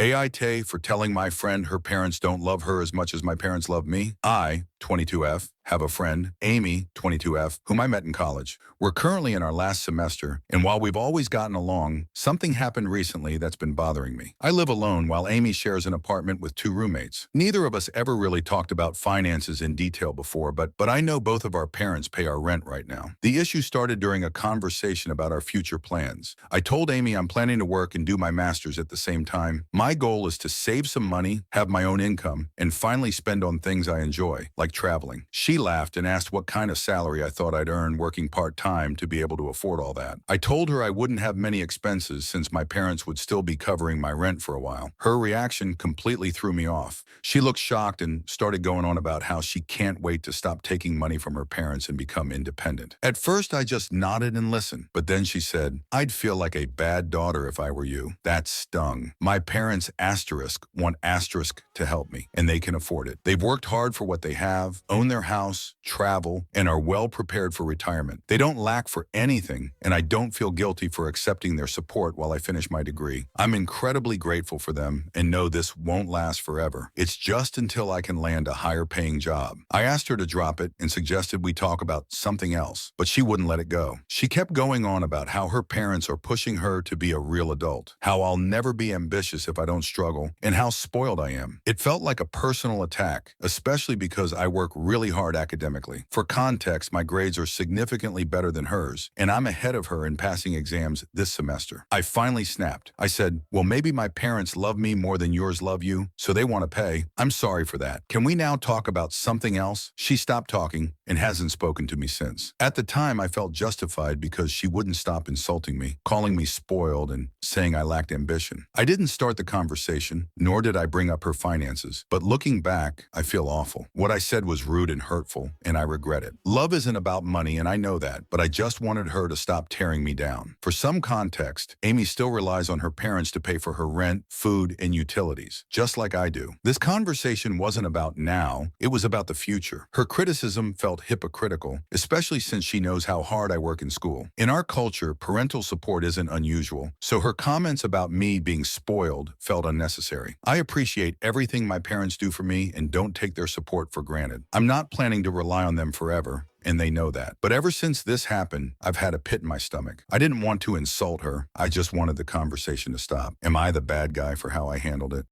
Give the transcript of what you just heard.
AITA for telling my friend her parents don't love her as much as my parents love me. I, 22F, have a friend, Amy, 22F, whom I met in college. We're currently in our last semester, and while we've always gotten along, something happened recently that's been bothering me. I live alone while Amy shares an apartment with two roommates. Neither of us ever really talked about finances in detail before, but I know both of our parents pay our rent right now. The issue started during a conversation about our future plans. I told Amy I'm planning to work and do my master's at the same time. My goal is to save some money, have my own income, and finally spend on things I enjoy, like traveling. She laughed and asked what kind of salary I thought I'd earn working part-time to be able to afford all that. I told her I wouldn't have many expenses since my parents would still be covering my rent for a while. Her reaction completely threw me off. She looked shocked and started going on about how she can't wait to stop taking money from her parents and become independent. At first, I just nodded and listened, but then she said, "I'd feel like a bad daughter if I were you." That stung. My parents want to help me, and they can afford it. They've worked hard for what they have, own their house, travel, and are well prepared for retirement. They don't lack for anything, and I don't feel guilty for accepting their support while I finish my degree. I'm incredibly grateful for them and know this won't last forever. It's just until I can land a higher paying job. I asked her to drop it and suggested we talk about something else, but she wouldn't let it go. She kept going on about how her parents are pushing her to be a real adult, how I'll never be ambitious if I don't struggle, and how spoiled I am. It felt like a personal attack, especially because I work really hard academically. For context, my grades are significantly better than hers, and I'm ahead of her in passing exams this semester. I finally snapped. I said, "Well, maybe my parents love me more than yours love you, so they want to pay. I'm sorry for that. Can we now talk about something else?" She stopped talking and hasn't spoken to me since. At the time, I felt justified because she wouldn't stop insulting me, calling me spoiled and saying I lacked ambition. I didn't start the conversation, nor did I bring up her finances, but looking back, I feel awful. What I said was rude and hurtful, and I regret it. Love isn't about money, and I know that, but I just wanted her to stop tearing me down. For some context, Amy still relies on her parents to pay for her rent, food, and utilities, just like I do. This conversation wasn't about now, it was about the future. Her criticism felt hypocritical, especially since she knows how hard I work in school. In our culture, parental support isn't unusual, so her comments about me being spoiled felt unnecessary. I appreciate everything my parents do for me and don't take their support for granted. I'm not planning to rely on them forever, and they know that. But ever since this happened, I've had a pit in my stomach. I didn't want to insult her. I just wanted the conversation to stop. Am I the bad guy for how I handled it?